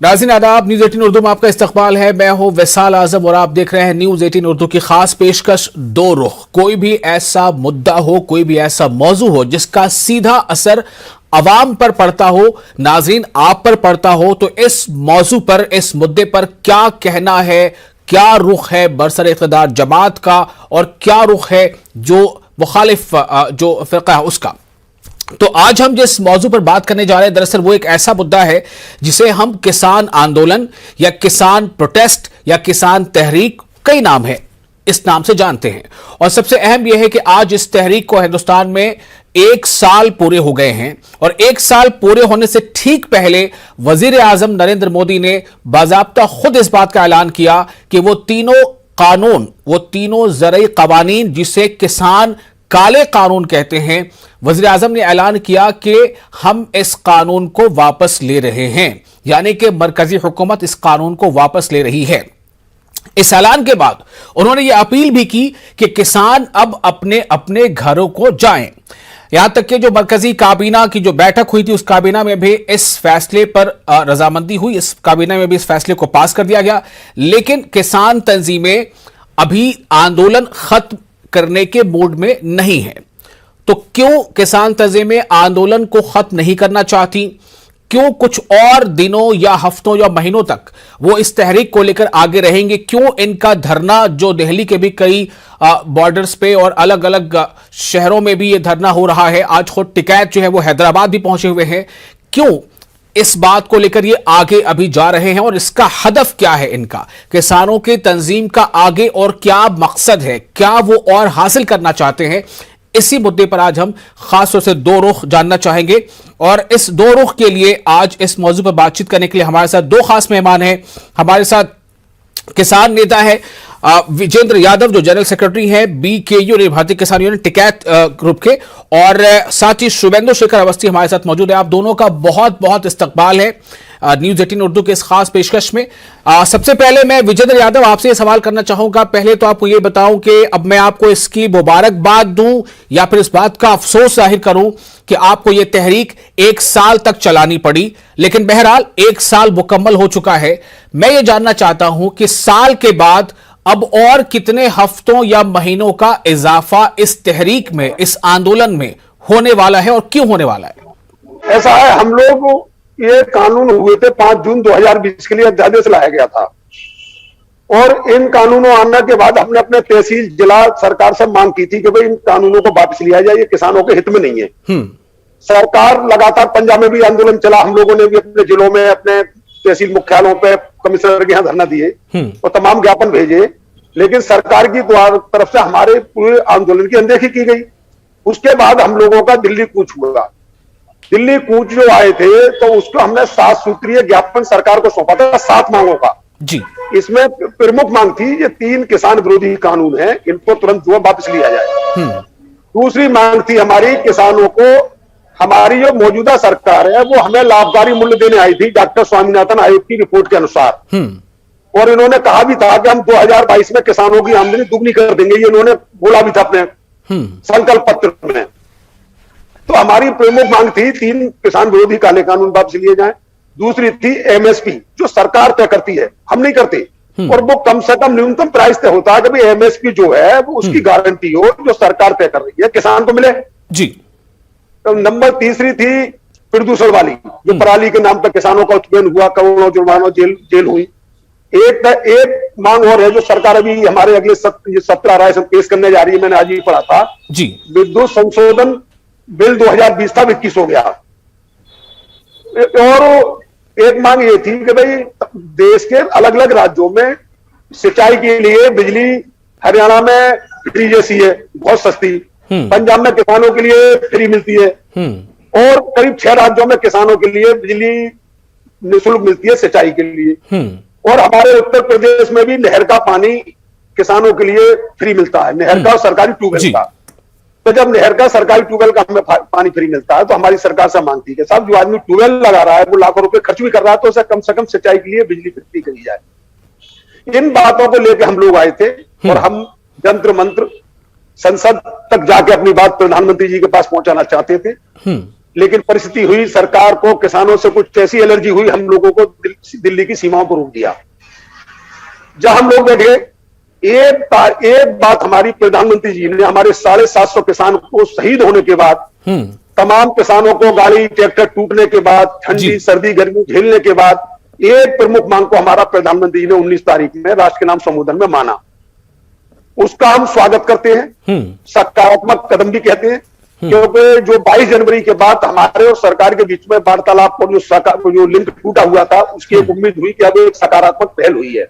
नाज़रीन आदाब, न्यूज 18 उर्दू में आपका इस्तकबाल है। मैं हूं वैसाल आजम और आप देख रहे हैं न्यूज 18 उर्दू की खास पेशकश दो रुख। कोई भी ऐसा मुद्दा हो, कोई भी ऐसा मौजू हो जिसका सीधा असर अवाम पर पड़ता हो, नाज़रीन आप पर पड़ता हो, तो इस मौजू पर, इस मुद्दे पर क्या कहना है, क्या रुख है बरसर इक़्तिदार जमात का और क्या रुख है जो मुखालिफ जो फ़िरक़ा है उसका। तो आज हम जिस मौजू पर बात करने जा रहे हैं, दरअसल वो एक ऐसा मुद्दा है जिसे हम किसान आंदोलन या किसान प्रोटेस्ट या किसान तहरीक, कई नाम है, इस नाम से जानते हैं। और सबसे अहम यह है कि आज इस तहरीक को हिंदुस्तान में 1 साल पूरे हो गए हैं और 1 साल पूरे होने से ठीक पहले वजीर आजम नरेंद्र मोदी ने बाज़ाब्ता खुद इस बात का ऐलान किया कि वो तीनों कानून, वो तीनों ज़रई कवानीन जिसे किसान काले कानून कहते हैं, वज़ीर आज़म ने ऐलान किया कि हम इस कानून को वापस ले रहे हैं, यानी कि मरकजी हुकूमत इस कानून को वापस ले रही है। इस ऐलान के बाद उन्होंने यह अपील भी की कि किसान अब अपने अपने घरों को जाएं। यहां तक कि जो मरकजी काबीना की जो बैठक हुई थी, उस काबीना में भी इस फैसले पर रजामंदी हुई, इस काबीना में भी इस फैसले को पास कर दिया गया। लेकिन किसान तंजीमें अभी आंदोलन खत्म करने के मूड में नहीं है। तो क्यों किसान तंजीमें आंदोलन को खत्म नहीं करना चाहती? क्यों कुछ और दिनों या हफ्तों या महीनों तक वो इस तहरीक को लेकर आगे रहेंगे? क्यों इनका धरना, जो दिल्ली के भी कई बॉर्डर्स पे और अलग अलग शहरों में भी ये धरना हो रहा है, आज खुद टिकैत जो है वो हैदराबाद भी पहुंचे हुए हैं, क्यों इस बात को लेकर ये आगे अभी जा रहे हैं और इसका हदफ क्या है इनका? किसानों के तंजीम का आगे और क्या मकसद है, क्या वो और हासिल करना चाहते हैं? इसी मुद्दे पर आज हम खास तौर से दो रुख जानना चाहेंगे और इस दो रुख के लिए आज इस मौजू पर बातचीत करने के लिए हमारे साथ दो खास मेहमान हैं। हमारे साथ किसान नेता है विजेंद्र यादव, जो जनरल सेक्रेटरी हैं BKU भारतीय किसान यूनियन टिकैत ग्रुप के, और साथ ही शुभेंदु शेखर अवस्थी हमारे साथ मौजूद है। आप दोनों का बहुत बहुत इस्तकबाल है न्यूज 18 उर्दू के इस खास पेशकश में। सबसे पहले मैं विजेंद्र यादव आपसे ये सवाल करना चाहूंगा। पहले तो आपको ये बताऊं कि अब मैं आपको इसकी मुबारकबाद दूं या फिर इस बात का अफसोस जाहिर करूं कि आपको ये तहरीक 1 साल तक चलानी पड़ी, लेकिन बहरहाल 1 साल मुकम्मल हो चुका है। मैं ये जानना चाहता हूं कि साल के बाद अब और कितने हफ्तों या महीनों का इजाफा इस तहरीक में, इस आंदोलन में होने वाला है और क्यों होने वाला है? ऐसा है, हम लोग ये कानून हुए थे 5 जून 2020 के लिए अध्यादेश लाया गया था और इन कानूनों आने के बाद हमने अपने तहसील जिला सरकार से मांग की थी कि भाई इन कानूनों को वापस लिया जाए, ये किसानों के हित में नहीं है। सरकार लगातार, पंजाब में भी आंदोलन चला, हम लोगों ने भी अपने जिलों में, अपने तहसील मुख्यालयों पे कमिश्नर के यहाँ धरना दिए और तमाम ज्ञापन भेजे, लेकिन सरकार की तरफ से हमारे पूरे आंदोलन की अनदेखी की गई। उसके बाद हम लोगों का दिल्ली कूच हुआ। दिल्ली कूच जो आए थे तो उसको हमने 7 सूत्रीय ज्ञापन सरकार को सौंपा था, 7 मांगों का जी। इसमें प्रमुख मांग थी ये 3 किसान विरोधी कानून है, इनको तुरंत जो वापस लिया जाए। दूसरी मांग थी हमारी, किसानों को, हमारी जो मौजूदा सरकार है वो हमें लाभकारी मूल्य देने आई थी डॉक्टर स्वामीनाथन आयोग की रिपोर्ट के अनुसार, और इन्होंने कहा भी था कि हम 2022 में किसानों की आमदनी दुगनी कर देंगे, ये इन्होंने बोला भी था अपने संकल्प पत्र में। तो हमारी प्रमुख मांग थी 3 किसान विरोधी काले कानून वापस लिए जाएं। दूसरी थी MSP, जो सरकार तय करती है, हम नहीं करते, और वो कम से कम न्यूनतम प्राइस तय होता है कि भाई MSP जो है वो उसकी गारंटी हो, जो सरकार तय कर रही है, किसान को मिले जी। तो नंबर तीसरी थी प्रदूषण वाली, जो पराली के नाम पर किसानों का उत्पीड़न हुआ, करोड़ों जुर्माना, जेल हुई। एक मांग और है जो सरकार अभी हमारे अगले 17 राय से पेश करने जा रही है, मैंने आज ही पढ़ा था जी। विद्युत संशोधन बिल 2020 था, 21 हो गया। और एक मांग ये थी कि भाई देश के अलग अलग राज्यों में सिंचाई के लिए बिजली, हरियाणा में फ्री जैसी है, बहुत सस्ती, पंजाब में किसानों के लिए फ्री मिलती है, और करीब 6 राज्यों में किसानों के लिए बिजली निःशुल्क मिलती है सिंचाई के लिए, और हमारे उत्तर प्रदेश में भी नहर का पानी किसानों के लिए फ्री मिलता है, नहर का और सरकारी ट्यूबवेल का। तो जब नहर का, सरकारी ट्यूबवेल का हमें पानी फ्री मिलता है, तो हमारी सरकार से मांगती है कि साहब जो आदमी ट्यूबवेल लगा रहा है वो लाखों रुपए खर्च भी कर रहा है, तो उसे कम से कम सिंचाई के लिए बिजली फ्री करी जाए। इन बातों को लेकर हम लोग आए थे और हम जंत्र मंत्र संसद तक जाके अपनी बात प्रधानमंत्री जी के पास पहुंचाना चाहते थे। लेकिन परिस्थिति हुई, सरकार को किसानों से कुछ ऐसी एलर्जी हुई, हम लोगों को दिल्ली की सीमाओं पर रोक दिया। जब हम लोग बैठे, एक बात हमारी प्रधानमंत्री जी ने, हमारे 750 किसान को शहीद होने के बाद, तमाम किसानों को गाड़ी ट्रैक्टर टूटने के बाद, ठंडी सर्दी गर्मी झेलने के बाद, एक प्रमुख मांग को हमारा प्रधानमंत्री जी ने 19 तारीख में राष्ट्र के नाम संबोधन में माना। उसका हम स्वागत करते हैं, सकारात्मक कदम भी कहते हैं, क्योंकि जो 22 जनवरी के बाद हमारे और सरकार के बीच में वार्तालाप को जो लिंक टूटा हुआ था, उसकी एक उम्मीद हुई कि अब एक सकारात्मक पहल हुई है।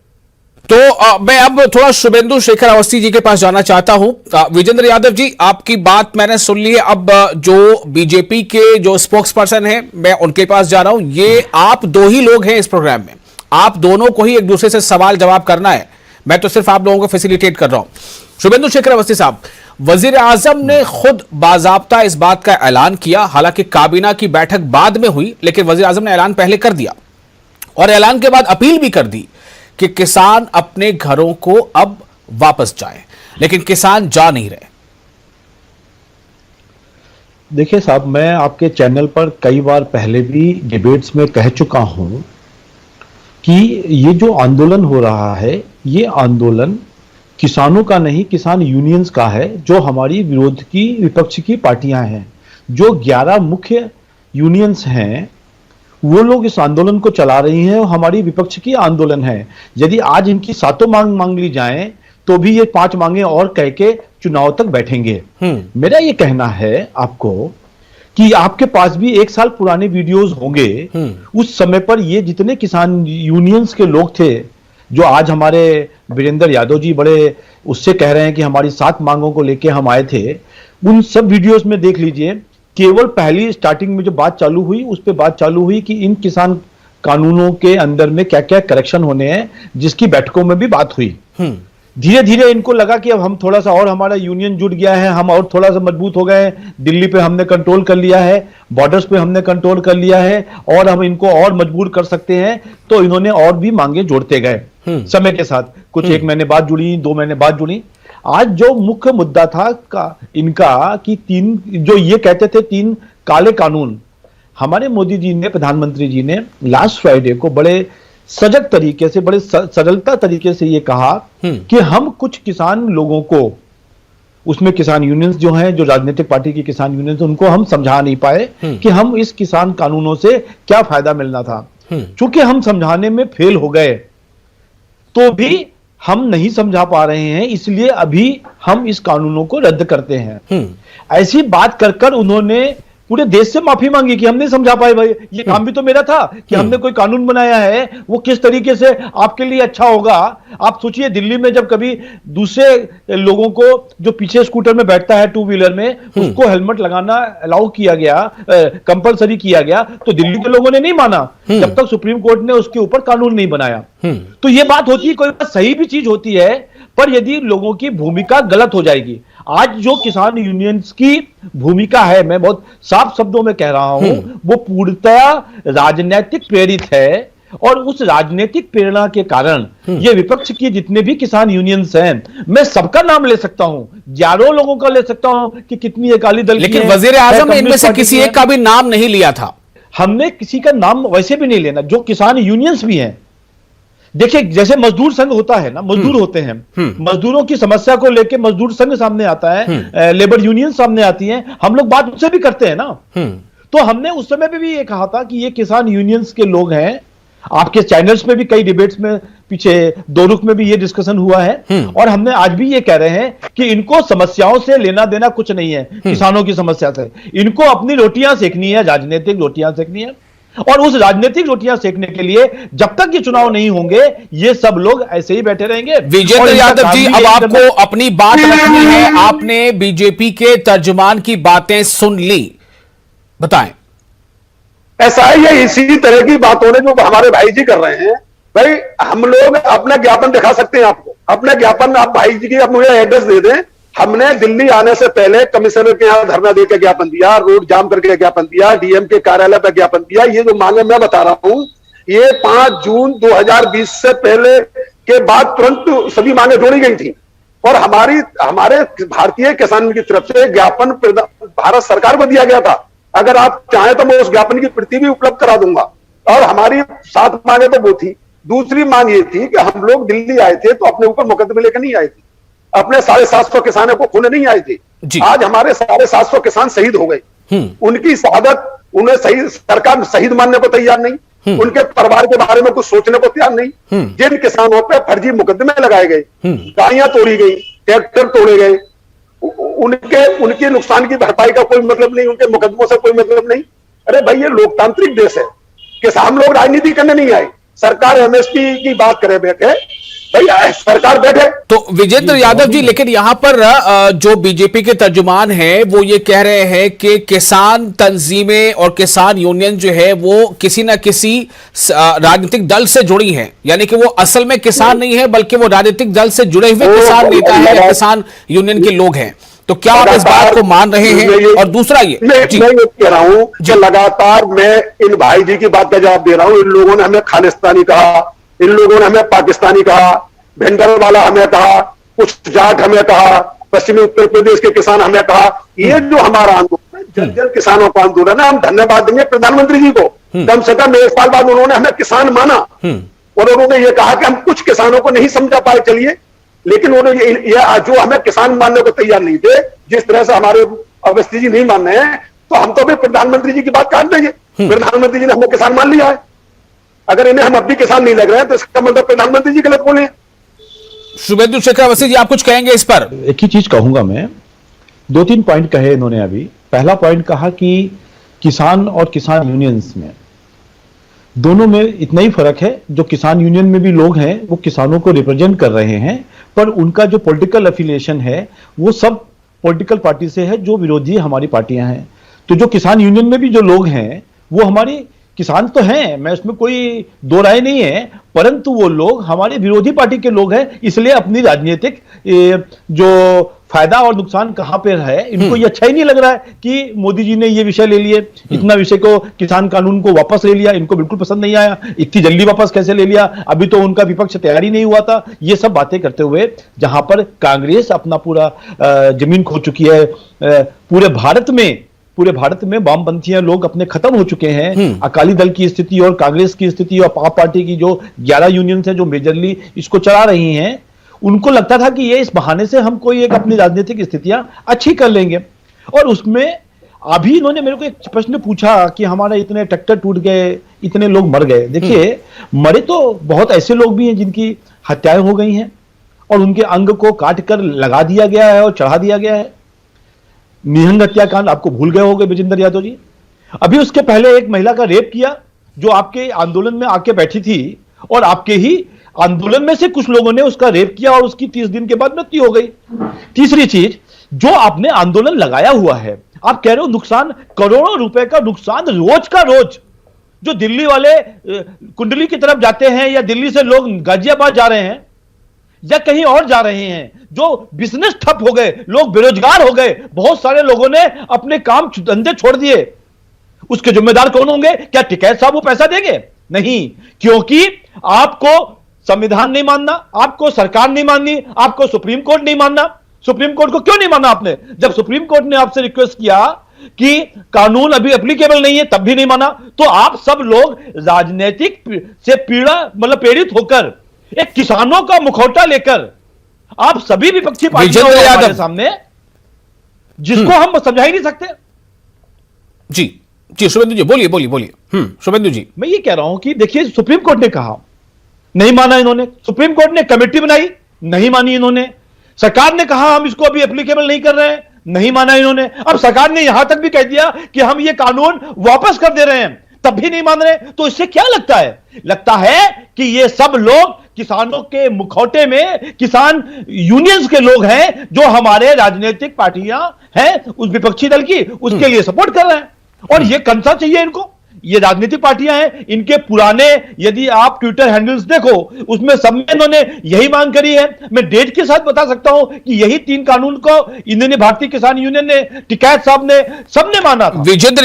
तो मैं अब थोड़ा शुभेंदु शेखर अवस्थी जी के पास जाना चाहता हूं। विजेंद्र यादव जी, आपकी बात मैंने सुन ली है। अब जो बीजेपी के जो स्पोक्स पर्सन है, मैं उनके पास जा रहा हूं। ये आप दो ही लोग हैं इस प्रोग्राम में, आप दोनों को ही एक दूसरे से सवाल जवाब करना है, मैं तो सिर्फ आप लोगों को फैसिलिटेट कर रहा हूं। शुभेंदु शेखर अवस्थी साहब, वजीर आजम ने खुद बाजाब्ता इस बात का ऐलान किया, हालांकि काबीना की बैठक बाद में हुई, लेकिन वजीर आजम ने ऐलान पहले कर दिया और ऐलान के बाद अपील भी कर दी कि किसान अपने घरों को अब वापस जाएं, लेकिन किसान जा नहीं रहे। देखिए साहब, मैं आपके चैनल पर कई बार पहले भी डिबेट्स में कह चुका हूं कि ये जो आंदोलन हो रहा है, ये आंदोलन किसानों का नहीं, किसान यूनियंस का है, जो हमारी विरोध की विपक्ष की पार्टियां हैं। जो 11 मुख्य यूनियंस हैं, वो लोग इस आंदोलन को चला रही हैं और हमारी विपक्ष की आंदोलन है। यदि आज इनकी 7 मांग मांग ली जाएं, तो भी ये 5 मांगे और कह के चुनाव तक बैठेंगे। मेरा ये कहना है आपको कि आपके पास भी 1 साल पुराने वीडियोस होंगे। उस समय पर ये जितने किसान यूनियंस के लोग थे, जो आज हमारे वीरेंद्र यादव जी बड़े उससे कह रहे हैं कि हमारी 7 मांगों को लेके हम आए थे, उन सब वीडियोस में देख लीजिए। केवल पहली स्टार्टिंग में जो बात चालू हुई, उस पे बात चालू हुई कि इन किसान कानूनों के अंदर में क्या क्या करेक्शन होने हैं, जिसकी बैठकों में भी बात हुई। धीरे धीरे इनको लगा कि अब हम थोड़ा सा और, हमारा यूनियन जुट गया है, हम और थोड़ा सा मजबूत हो गए, दिल्ली पे हमने कंट्रोल कर लिया है, बॉर्डर्स पे हमने कंट्रोल कर लिया है और हम इनको और मजबूर कर सकते हैं। तो इन्होंने और भी मांगे जोड़ते गए समय के साथ। कुछ 1 महीने बाद जुड़ी, 2 महीने बाद जुड़ी। आज जो मुख्य मुद्दा था इनका कि 3 जो ये कहते थे 3 काले कानून, हमारे मोदी जी ने, प्रधानमंत्री जी ने लास्ट फ्राइडे को बड़े सजग तरीके से, बड़े सरलता तरीके से ये कहा कि हम कुछ किसान लोगों को, उसमें किसान यूनियंस जो हैं, जो राजनीतिक पार्टी की किसान यूनियंस, उनको हम समझा नहीं पाए कि हम इस किसान कानूनों से क्या फायदा मिलना था। चूंकि हम समझाने में फेल हो गए, तो भी हम नहीं समझा पा रहे हैं, इसलिए अभी हम इस कानूनों को रद्द करते हैं। ऐसी बात कर कर उन्होंने पूरे देश से माफी मांगी कि हम नहीं समझा पाए। भाई, ये काम भी तो मेरा था कि हमने कोई कानून बनाया है, वो किस तरीके से आपके लिए अच्छा होगा। आप सोचिए, दिल्ली में जब कभी दूसरे लोगों को, जो पीछे स्कूटर में बैठता है 2 व्हीलर में, उसको हेलमेट लगाना अलाउ किया गया, कंपलसरी किया गया, तो दिल्ली के लोगों ने नहीं माना जब तक सुप्रीम कोर्ट ने उसके ऊपर कानून नहीं बनाया। तो ये बात होती है, कोई बात सही भी चीज होती है, पर यदि लोगों की भूमिका गलत हो जाएगी। आज जो किसान यूनियंस की भूमिका है, मैं बहुत साफ शब्दों में कह रहा हूं, वो पूर्णतया राजनीतिक प्रेरित है। और उस राजनीतिक प्रेरणा के कारण ये विपक्ष की जितने भी किसान यूनियंस हैं, मैं सबका नाम ले सकता हूं, 11 लोगों का ले सकता हूं कि कितनी अकाली दल, लेकिन वजीर आजम ने इनमें से किसी एक का भी नाम नहीं लिया था। हमने किसी का नाम वैसे भी नहीं लेना, जो किसान यूनियंस भी हैं। देखिए, जैसे मजदूर संघ होता है ना, मजदूर होते हैं, मजदूरों की समस्या को लेके मजदूर संघ सामने आता है, लेबर यूनियन सामने आती है, हम लोग बात उससे भी करते हैं ना। तो हमने उस समय पे भी ये कहा था कि ये किसान यूनियंस के लोग हैं। आपके चैनल्स में भी कई डिबेट्स में, पीछे 2 रुख में भी ये डिस्कशन हुआ है, और हमने आज भी ये कह रहे हैं कि इनको समस्याओं से लेना देना कुछ नहीं है, किसानों की समस्या से। इनको अपनी रोटियां सेकनी है, राजनीतिक रोटियां सेकनी है, और उस राजनीतिक रोटियां सेकने के लिए जब तक ये चुनाव नहीं होंगे, ये सब लोग ऐसे ही बैठे रहेंगे। विजेंद्र यादव जी, अब आपको अपनी बात रखनी है। आपने बीजेपी के तर्जुमान की बातें सुन ली, बताएं। ऐसा ही है, इसी तरह की बातों ने जो हमारे भाई जी कर रहे हैं। भाई, हम लोग अपना ज्ञापन दिखा सकते हैं आपको, अपना ज्ञापन आप भाई जी की, आप मुझे एड्रेस दे दें। हमने दिल्ली आने से पहले कमिश्नर के यहाँ धरना देकर ज्ञापन दिया, रोड जाम करके ज्ञापन दिया, डीएम के कार्यालय पर ज्ञापन दिया। ये जो मांगे मैं बता रहा हूं, ये 5 जून 2020 से पहले के बाद तुरंत सभी मांगे जोड़ी गई थी, और हमारे भारतीय किसान की तरफ से ज्ञापन भारत सरकार को दिया गया था अगर आप चाहें तो मैं उस ज्ञापन की प्रति भी उपलब्ध करा दूंगा। और हमारी 7 मांगे तो वो थी। दूसरी मांग ये थी कि हम लोग दिल्ली आए थे तो अपने ऊपर मुकदमे लेकर नहीं आए थे, अपने 750 किसानों को खोने नहीं आए थे। आज हमारे 750 किसान शहीद हो गए। उनकी शहादत, उन्हें सही सरकार शहीद मानने को तैयार नहीं, उनके परिवार के बारे में कुछ सोचने को तैयार नहीं। जिन किसानों पर फर्जी मुकदमे लगाए गए, गाड़ियां तोड़ी गई, ट्रैक्टर तोड़े गए, उनके नुकसान की भरपाई का कोई मतलब नहीं, उनके मुकदमों से कोई मतलब नहीं। अरे भाई, ये लोकतांत्रिक देश है, किसान लोग राजनीति करने नहीं आए। सरकार एमएसपी की बात करे बैठे, भाई सरकार बैठे। तो विजेंद्र यादव जी, लेकिन यहां पर जो बीजेपी के तर्जुमान हैं वो ये कह रहे हैं कि किसान तंजीमें और किसान यूनियन जो है वो किसी ना किसी राजनीतिक दल से जुड़ी हैं, यानी कि वो असल में किसान नहीं है बल्कि वो राजनीतिक दल से जुड़े हुए किसान नेता है या किसान यूनियन के लोग हैं। तो क्या आप इस बात को मान रहे हैं? और दूसरा ये मैं ये कह रहा हूं कि लगातार मैं इन भाई जी की बात का जवाब दे रहा हूं। इन लोगों ने हमें खालिस्तानी कहा, इन लोगों ने हमें पाकिस्तानी कहा, भिंडर वाला हमें कहा, कुछ जाट हमें कहा, पश्चिमी उत्तर प्रदेश के किसान हमें कहा। ये जो हमारा आंदोलन है, जन जन किसानों का आंदोलन है, हम धन्यवाद देंगे प्रधानमंत्री जी को। कम से कम 1 साल बाद उन्होंने हमें किसान माना और उन्होंने ये कहा कि हम कुछ किसानों को नहीं समझा पाए, चलिए, लेकिन उन्होंने जो हमें किसान मानने को तैयार नहीं थे, जिस तरह से हमारे अवस्थी जी नहीं मान रहे हैं, तो हम तो भी प्रधानमंत्री जी की बात काट देंगे। प्रधानमंत्री जी ने हमें किसान मान लिया है। अगर इन्हें हम अब भी किसान नहीं लग रहे हैं तो इसका मतलब प्रधानमंत्री जी गलत बोले हैं। शुभेंदु शेखर अवस्थी जी, आप कुछ कहेंगे इस पर? एक ही चीज कहूंगा मैं, 2-3 पॉइंट कहे इन्होंने अभी। पहला पॉइंट कहा कि किसान और किसान यूनियंस में, दोनों में इतना ही फर्क है, जो किसान यूनियन में भी लोग हैं वो किसानों को रिप्रेजेंट कर रहे हैं, पर उनका जो पॉलिटिकल एफिलिएशन है वो सब पॉलिटिकल पार्टी से है जो विरोधी हमारी पार्टियां हैं। तो जो किसान यूनियन में भी जो लोग हैं वो हमारे किसान तो हैं, मैं उसमें कोई दो राय नहीं है, परंतु वो लोग हमारे विरोधी पार्टी के लोग हैं। इसलिए अपनी राजनीतिक जो फायदा और नुकसान कहां पे है, इनको ये अच्छा ही नहीं लग रहा है कि मोदी जी ने ये विषय ले लिए, इतना विषय को, किसान कानून को वापस ले लिया। इनको बिल्कुल पसंद नहीं आया, इतनी जल्दी वापस कैसे ले लिया, अभी तो उनका विपक्ष तैयार ही नहीं हुआ था। ये सब बातें करते हुए जहां पर कांग्रेस अपना पूरा जमीन खो चुकी है, पूरे भारत में वामपंथी लोग अपने खत्म हो चुके हैं। अकाली दल की स्थिति और कांग्रेस की स्थिति और आप पार्टी की जो 11 यूनियन है जो मेजरली इसको चला रही हैं, उनको लगता था कि ये इस बहाने से हम कोई एक अपनी राजनीतिक स्थितियां अच्छी कर लेंगे। और उसमें अभी इन्होंने मेरे को एक प्रश्न पूछा कि हमारे इतने ट्रैक्टर टूट गए, इतने लोग मर गए। देखिए, मरे तो बहुत ऐसे लोग भी हैं जिनकी हत्याएं हो गई हैं और उनके अंग को काट कर लगा दिया गया है और चढ़ा दिया गया है। निहंग हत्याकांड आपको भूल गए होंगे विजेंद्र यादव जी। अभी उसके पहले एक महिला का रेप किया जो आपके आंदोलन में आके बैठी थी, और आपके ही आंदोलन में से कुछ लोगों ने उसका रेप किया और उसकी 30 दिन के बाद मृत्यु हो गई। तीसरी चीज, जो आपने आंदोलन लगाया हुआ है, आप कह रहे हो नुकसान, करोड़ों रुपए का नुकसान रोज का रोज। जो दिल्ली वाले कुंडली की तरफ जाते हैं या दिल्ली से लोग गाजियाबाद जा रहे हैं या कहीं और जा रहे हैं, जो बिजनेस ठप हो गए, लोग बेरोजगार हो गए, बहुत सारे लोगों ने अपने काम धंधे छोड़ दिए, उसके जिम्मेदार कौन होंगे? क्या टिकैत साहब वो पैसा देंगे? नहीं, क्योंकि आपको संविधान नहीं मानना, आपको सरकार नहीं माननी, आपको सुप्रीम कोर्ट नहीं मानना। सुप्रीम कोर्ट को क्यों नहीं माना आपने? जब सुप्रीम कोर्ट ने आपसे रिक्वेस्ट किया कि कानून अभी एप्लीकेबल नहीं है तब भी नहीं माना। तो आप सब लोग राजनीतिक से पीड़ित होकर एक किसानों का मुखौटा लेकर आप सभी विपक्षी पार्टियों के सामने, जिसको हम समझा ही नहीं सकते। जी शुभेंदु जी, बोलिए। शुभेंदु जी, मैं ये कह रहा हूं कि देखिए, सुप्रीम कोर्ट ने कहा, नहीं माना इन्होंने। सुप्रीम कोर्ट ने कमेटी बनाई, नहीं मानी इन्होंने। सरकार ने कहा हम इसको अभी एप्लीकेबल नहीं कर रहे हैं, नहीं माना इन्होंने। अब सरकार ने यहां तक भी कह दिया कि हम ये कानून वापस कर दे रहे हैं, तब भी नहीं मान रहे। तो इससे क्या लगता है? लगता है कि ये सब लोग किसानों के मुखौटे में किसान यूनियंस के लोग हैं, जो हमारे राजनीतिक पार्टियां हैं उस विपक्षी दल की, उसके लिए सपोर्ट कर रहे हैं। और ये करना चाहिए इनको। ये राजनीतिक पार्टियां हैं, इनके पुराने यदि आप ट्विटर हैंडल्स देखो, उसमें सब में इन्होंने यही मांग करी है। मैं डेट के साथ बता सकता हूं कि यही 3 कानून को इन्होंने, भारतीय किसान यूनियन ने, टिकैत साहब ने, सबने माना था। विजेंद्र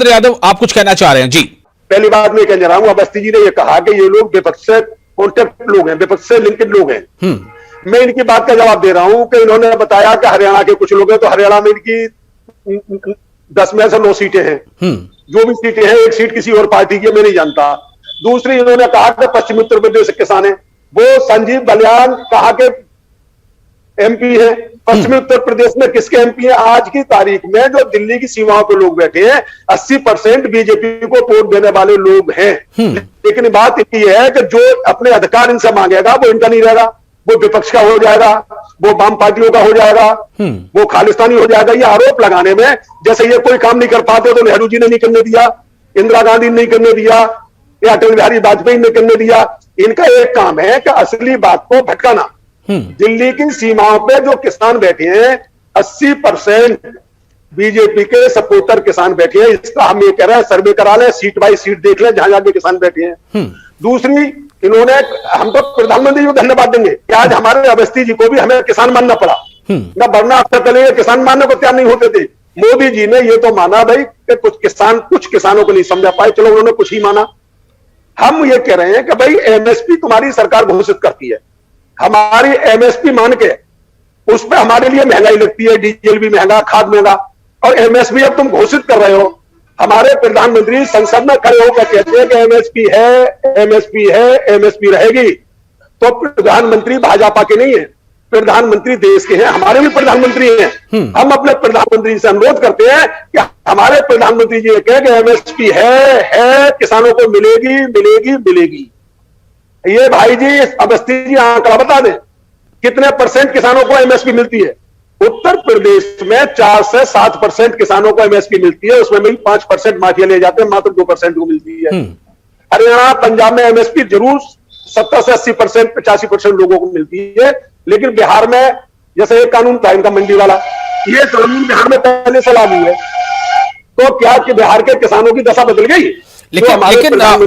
यादव, आप कुछ कहना चाह रहे हैं? जी, पहली बात मैं कहना रहा हूं, अवस्थी जी ने यह कहा कि ये लोग विपक्ष से कॉन्टेक्ट लोग हैं, विपक्ष से लिंकेड लोग हैं। मैं इनकी बात का जवाब दे रहा हूं कि इन्होंने बताया कि हरियाणा के कुछ लोग हैं, तो हरियाणा में इनकी 10 में से 9 सीटें हैं। जो भी सीटें हैं, एक सीट किसी और पार्टी की है, मैं नहीं जानता। दूसरी, इन्होंने कहा कि पश्चिमी उत्तर प्रदेश के किसान है, वो संजीव बलियान कहा के एमपी है। पश्चिमी उत्तर प्रदेश में किसके एमपी है? आज की तारीख में जो दिल्ली की सीमाओं पर लोग बैठे हैं, 80% बीजेपी को वोट देने वाले लोग हैं। लेकिन बात यह है कि जो अपने अधिकार इनसे मांगेगा वो इनका नहीं रहेगा, वो विपक्ष का हो जाएगा, वो वाम पार्टियों का हो जाएगा, वो खालिस्तानी हो जाएगा। ये आरोप लगाने में, जैसे ये कोई काम नहीं कर पाते तो नेहरू जी ने नहीं करने दिया, इंदिरा गांधी ने नहीं करने दिया, या अटल बिहारी वाजपेयी ने करने दिया। इनका एक काम है कि असली बात को भटकाना। दिल्ली की सीमाओं पे जो किसान बैठे हैं, 80% बीजेपी के सपोर्टर किसान बैठे हैं। इसका हम ये कह रहे हैं, सर्वे करा लें, सीट बाई सीट देख लें जहां जहां किसान बैठे हैं। दूसरी, इन्होंने, हम तो प्रधानमंत्री को धन्यवाद देंगे कि आज हमारे अवस्थी जी को भी हमें किसान मानना पड़ा, ना वरना अब तक पहले किसान मानने को तैयार नहीं होते थे। मोदी जी ने ये तो माना भाई कि कुछ किसानों को नहीं समझा पाए, चलो उन्होंने कुछ ही माना। हम ये कह रहे हैं कि भाई एमएसपी तुम्हारी सरकार घोषित करती है, हमारी एमएसपी मान के उस पर हमारे लिए महंगाई लगती है, डीजल भी महंगा, खाद महंगा, और एमएसपी अब तुम घोषित कर रहे हो। हमारे प्रधानमंत्री संसद में खड़े होकर कहते हैं कि एमएसपी है, एमएसपी है, एमएसपी रहेगी। तो प्रधानमंत्री भाजपा के नहीं है, प्रधानमंत्री देश के हैं, हमारे भी प्रधानमंत्री हैं। हम अपने प्रधानमंत्री से अनुरोध करते हैं कि हमारे प्रधानमंत्री जी कहे कि एमएसपी है, किसानों को मिलेगी मिलेगी मिलेगी। ये भाई जी, अवस्थी जी आंकड़ा बता दें कितने % किसानों को एमएसपी मिलती है। उत्तर प्रदेश में 4 से 7% किसानों को एमएसपी मिलती है, उसमें भी 5% माफिया ले जाते हैं, मात्र 2% को मिलती है। हरियाणा, पंजाब में एमएसपी जरूर 70 से 80%, 85% लोगों को मिलती है। लेकिन बिहार में जैसे एक कानून था इनका मंडी वाला, ये कानून बिहार में पहले से लागू है, तो क्या कि बिहार के किसानों की दशा बदल गई? लेकिन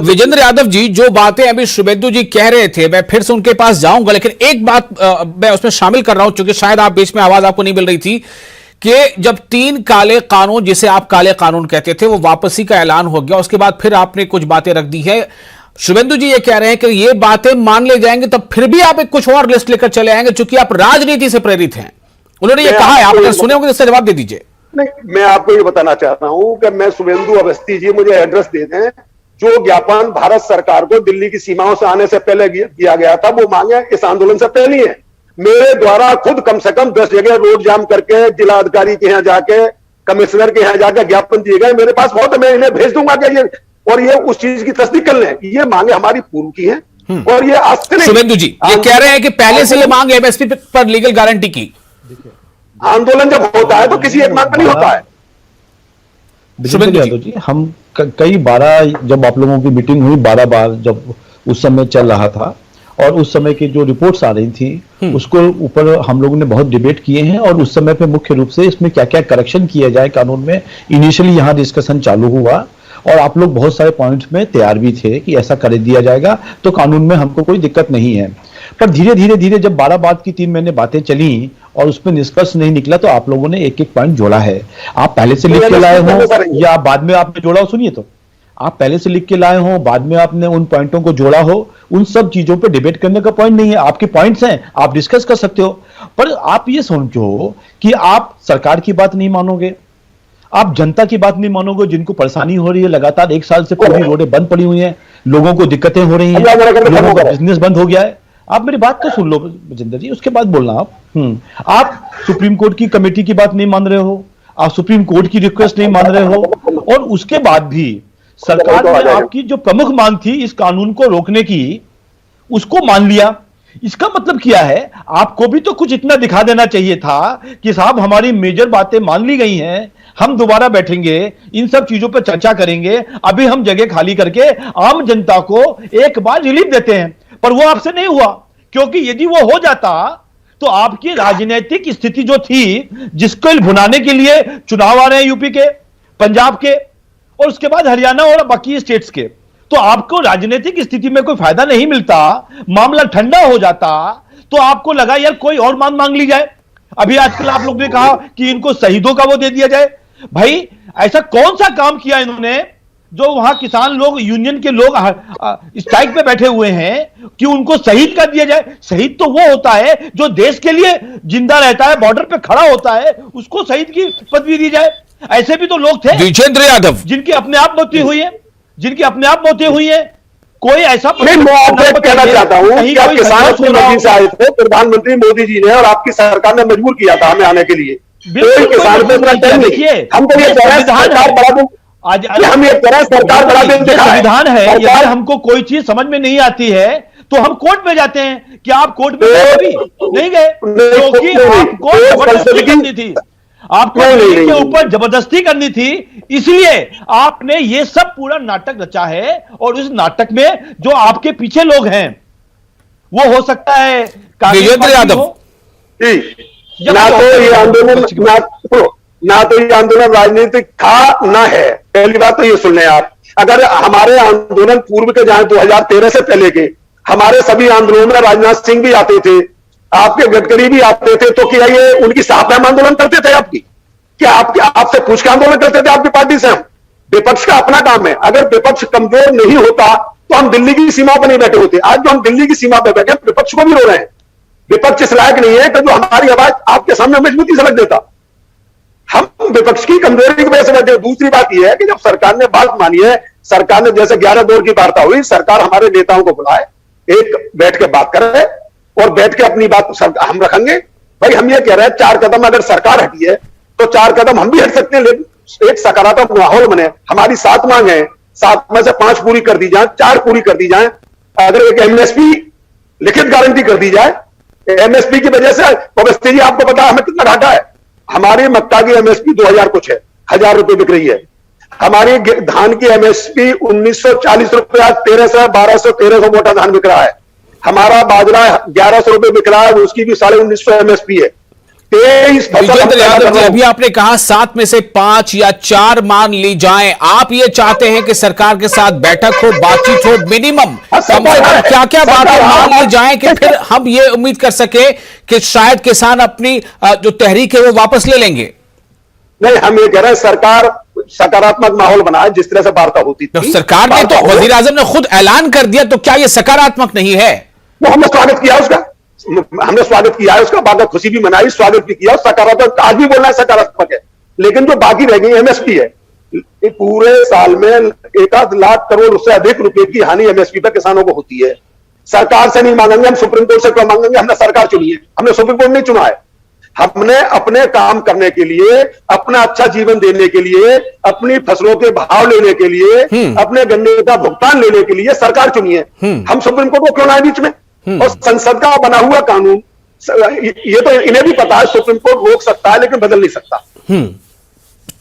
विजेंद्र यादव जी, जो बातें अभी शुभेंदु जी कह रहे थे, मैं फिर से उनके पास जाऊंगा, लेकिन एक बात मैं उसमें शामिल कर रहा हूं, क्योंकि शायद आप बीच में आवाज आपको नहीं मिल रही थी, कि जब 3 काले कानून, जिसे आप काले कानून कहते थे, वो वापसी का ऐलान हो गया, उसके बाद फिर आपने कुछ बातें रख दी है। शुभेंदु जी ये कह रहे हैं कि ये बातें मान ले जाएंगे, तब फिर भी आप एक कुछ और लिस्ट लेकर चले आएंगे, चूंकि आप राजनीति से प्रेरित हैं। उन्होंने ये कहा है, आप अगर सुने होंगे तो इससे जवाब दे दीजिए। नहीं, मैं आपको ये बताना चाहता हूं कि मैं शुभेंदु अवस्थी जी मुझे एड्रेस दे दें। जो ज्ञापन भारत सरकार को दिल्ली की सीमाओं से आने से पहले किया गया था, वो मांगे इस आंदोलन से पहले है। मेरे द्वारा खुद कम से कम 10 जगह रोड जाम करके, जिला अधिकारी के यहाँ जाके, कमिश्नर के यहाँ जाके ज्ञापन दिए गए। मेरे पास बहुत है, मैं इन्हें भेज दूंगा कि ये, और ये उस चीज की तस्दीक कर लें। ये मांगे हमारी पूर्व की हैं, और ये आज से नहीं। शुभेंदु जी ये कह रहे हैं कि पहले से ये मांग एमएसपी पर लीगल गारंटी की। आंदोलन जब होता है तो किसी एक मांग पर नहीं होता है। शुभेंदु यादव जी, हम कई 12 जब आप लोगों की मीटिंग हुई, 12 बार जब उस समय चल रहा था, और उस समय की जो रिपोर्ट्स आ रही थी उसको ऊपर हम लोगों ने बहुत डिबेट किए हैं, और उस समय पे मुख्य रूप से इसमें क्या क्या करेक्शन किया जाए कानून में, इनिशियली यहाँ डिस्कशन चालू हुआ, और आप लोग बहुत सारे पॉइंट्स में तैयार भी थे कि ऐसा कर दिया जाएगा तो कानून में हमको कोई दिक्कत नहीं है। पर धीरे धीरे धीरे जब 12 बात की 3 महीने बातें चली और उसमें निष्कर्ष नहीं निकला, तो आप लोगों ने एक एक पॉइंट जोड़ा है। आप पहले से लिख के लाए हो या बाद में आपने जोड़ा हो? सुनिए, तो आप पहले से लिख के लाए हो, बाद में आपने उन पॉइंटों को जोड़ा हो, उन सब चीजों पे डिबेट करने का पॉइंट नहीं है। आपके पॉइंट्स हैं, आप डिस्कस कर सकते हो, पर आप ये समझो कि आप सरकार की बात नहीं मानोगे, आप जनता की बात नहीं मानोगे, जिनको परेशानी हो रही है। लगातार 1 साल से पूरी रोडें बंद पड़ी हुई हैं, लोगों को दिक्कतें हो रही हैं, लोगों का बिजनेस बंद हो गया है। आप मेरी बात तो सुन लो विजेंद्र जी, उसके बाद बोलना। आप सुप्रीम कोर्ट की कमेटी की बात नहीं मान रहे हो, आप सुप्रीम कोर्ट की रिक्वेस्ट नहीं मान रहे हो, और उसके बाद भी सरकार ने आपकी जो प्रमुख मांग थी इस कानून को रोकने की, उसको मान लिया। इसका मतलब क्या है? आपको भी तो कुछ इतना दिखा देना चाहिए था कि साहब हमारी मेजर बातें मान ली गई हैं, हम दोबारा बैठेंगे, इन सब चीजों पर चर्चा करेंगे, अभी हम जगह खाली करके आम जनता को एक बार रिलीफ देते हैं। पर वो आपसे नहीं हुआ, क्योंकि यदि वो हो जाता तो आपकी राजनीतिक स्थिति जो थी, जिसको भुनाने के लिए चुनाव आ रहे हैं यूपी के, पंजाब के, और उसके बाद हरियाणा और बाकी स्टेट्स के, तो आपको राजनीतिक स्थिति में कोई फायदा नहीं मिलता, मामला ठंडा हो जाता, तो आपको लगा यार कोई और मांग ली जाए। अभी आजकल आप लोग ने कहा कि इनको शहीदों का वो दे दिया जाए। भाई ऐसा कौन सा काम किया इन्होंने जो वहां किसान लोग, यूनियन के लोग स्ट्राइक पे बैठे हुए हैं, कि उनको शहीद कर दिया जाए? शहीद तो वो होता है जो देश के लिए जिंदा रहता है, बॉर्डर पे खड़ा होता है, उसको शहीद की पदवी दी जाए। ऐसे भी तो लोग थे विजेंद्र यादव जिनकी अपने आप मौतें हुई है, कोई ऐसा नहीं, मैं आपसे कहना चाहता हूं कि आप किसानों की मर्जी से आए थे, प्रधानमंत्री मोदी जी ने और आपकी सरकार ने मजबूर किया था हमें आने के लिए। कोई किसान को इतना टाइम नहीं। हम तो ये कह रहे हैं सरकार बढ़ा दूं, हम ये कह रहे हैं सरकार बढ़ा दें, संविधान है। यदि हमको कोई चीज समझ में नहीं आती है तो हम कोर्ट में जाते हैं। क्या आप कोर्ट में गए? कभी नहीं गए, क्योंकि आपको जबरदस्ती करनी थी, आपको के ऊपर जबरदस्ती करनी थी, इसलिए आपने ये सब पूरा नाटक रचा है। और उस नाटक में जो आपके पीछे लोग हैं वो हो सकता है विजेंद्र यादव, ना तो ये आंदोलन ना तो ये आंदोलन राजनीतिक था ना है। पहली बात तो ये सुन लें आप, अगर हमारे आंदोलन पूर्व के जहां 2013 से पहले के हमारे सभी आंदोलनों में राजनाथ सिंह भी आते थे, आपके गडकरी भी आते थे, तो क्या ये उनकी साथ में आंदोलन करते थे? आपकी क्या आपसे पूछ के आंदोलन करते थे आपकी पार्टी से? हम विपक्ष का अपना काम है। अगर विपक्ष कमजोर नहीं होता तो हम दिल्ली की सीमा पर नहीं बैठे होते। आज जो हम दिल्ली की सीमा पर बैठे विपक्ष को भी रो रहे हैं। विपक्ष इस लायक नहीं है कि जो हमारी आवाज आपके सामने मजबूती से रख देता। हम विपक्ष की कमजोरी की वजह से बैठे। दूसरी बात यह है कि जब सरकार ने बात मानी है, सरकार ने जैसे 11 दौर की वार्ता हुई, सरकार हमारे नेताओं को बुलाए, एक बैठ के बात करे और बैठ के अपनी बात हम रखेंगे। भाई हम ये कह रहे हैं 4 कदम अगर सरकार हटी है तो 4 कदम हम भी हट सकते हैं, लेकिन एक सकारात्मक माहौल बने। हमारी 7 मांग है, 7 में से 5 पूरी कर दी जाए, 4 पूरी कर दी जाए। अगर एक एमएसपी लिखित गारंटी कर दी जाए, एमएसपी की वजह से अवस्थी जी आपको पता है हमें कितना घाटा है। हमारी मक्का की एमएसपी 2000 कुछ है, 1000 रुपए बिक रही है। हमारी धान की एमएसपी 1940 रुपए, आज 1300 1200 1300 मोटा धान बिक रहा है। हमारा बाजरा 1100 रुपए बिक रहा है, उसकी भी 1950 एमएसपी है। 23 विजेंद्र यादव जी, अभी आपने कहा 7 में से 5 या 4 मान ली जाएं। आप ये चाहते हैं कि सरकार के साथ बैठक हो, बातचीत हो, मिनिमम क्या क्या बातें मान ली जाएं कि फिर हम ये उम्मीद कर सके कि शायद किसान अपनी जो तहरीक है वो वापस ले लेंगे? नहीं, हम ये कह रहे हैं सरकार सकारात्मक माहौल बनाए जिस तरह से वार्ता होती थी। तो सरकार ने तो वजीर आजम ने खुद ऐलान कर दिया, तो क्या ये सकारात्मक नहीं है? वो हमने स्वागत किया उसका, हमने स्वागत किया है उसका, बाद खुशी भी मनाई, स्वागत भी किया। सकारात्मक आज भी बोलना है सकारात्मक है, लेकिन जो बाकी रह गई एमएसपी है, पूरे साल में 1 लाख करोड़ उससे अधिक रुपए की हानि एमएसपी पर किसानों को होती है। सरकार से नहीं मांगेंगे हम, सुप्रीम कोर्ट से क्यों मांगेंगे? हमने सरकार चुनी है, हमने सुप्रीम कोर्ट नहीं चुना है। हमने अपने काम करने के लिए, अपना अच्छा जीवन देने के लिए, अपनी फसलों के भाव लेने के लिए, अपने गन्ने का भुगतान लेने के लिए सरकार चुनी है। हम सुप्रीम कोर्ट को क्यों लाए बीच में? और संसद का बना हुआ कानून, ये तो इन्हें भी पता है सुप्रीम कोर्ट रोक सकता है लेकिन बदल नहीं सकता।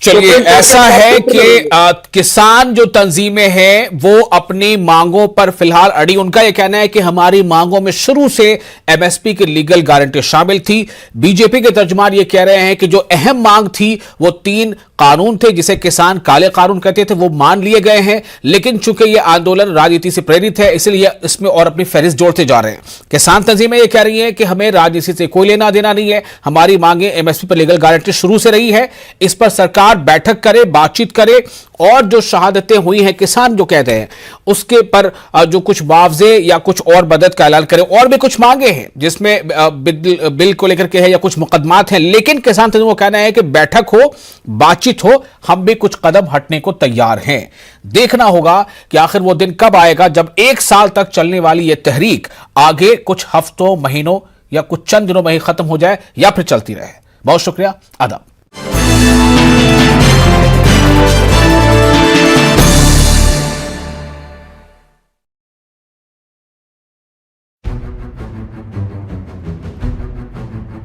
चलिए, ऐसा है कि किसान जो तंजीमें हैं वो अपनी मांगों पर फिलहाल अड़ी। उनका यह कहना है कि हमारी मांगों में शुरू से एमएसपी की लीगल गारंटी शामिल थी। बीजेपी के तर्जुमान ये कह रहे हैं कि जो अहम मांग थी वो 3 कानून थे जिसे किसान काले कानून कहते थे, वो मान लिए गए हैं। लेकिन चूंकि यह आंदोलन राजनीति से प्रेरित है, इसलिए इसमें और अपनी फहरिस्त जोड़ते जा रहे हैं। किसान तंजीमें यह कह रही हैं कि हमें राजनीति से कोई लेना देना नहीं है, हमारी मांगे एमएसपी पर लीगल गारंटी शुरू से रही है। इस पर सरकार बैठक करे, बातचीत करे और जो शहादतें हुई हैं किसान जो कहते हैं उसके पर जो कुछ मुआवजे या कुछ और मदद का ऐलान करे। और भी कुछ मांगे हैं जिसमें बिल को लेकर के है या कुछ मुकदमात हैं, लेकिन किसान तंजीमों का कहना है कि बैठक हो, बातचीत हो, हम भी कुछ कदम हटने को तैयार हैं। देखना होगा कि आखिर वो दिन कब आएगा जब 1 साल तक चलने वाली यह तहरीक आगे कुछ हफ्तों, महीनों या कुछ चंद दिनों में ही खत्म हो जाए या फिर चलती रहे। बहुत शुक्रिया, आदाब।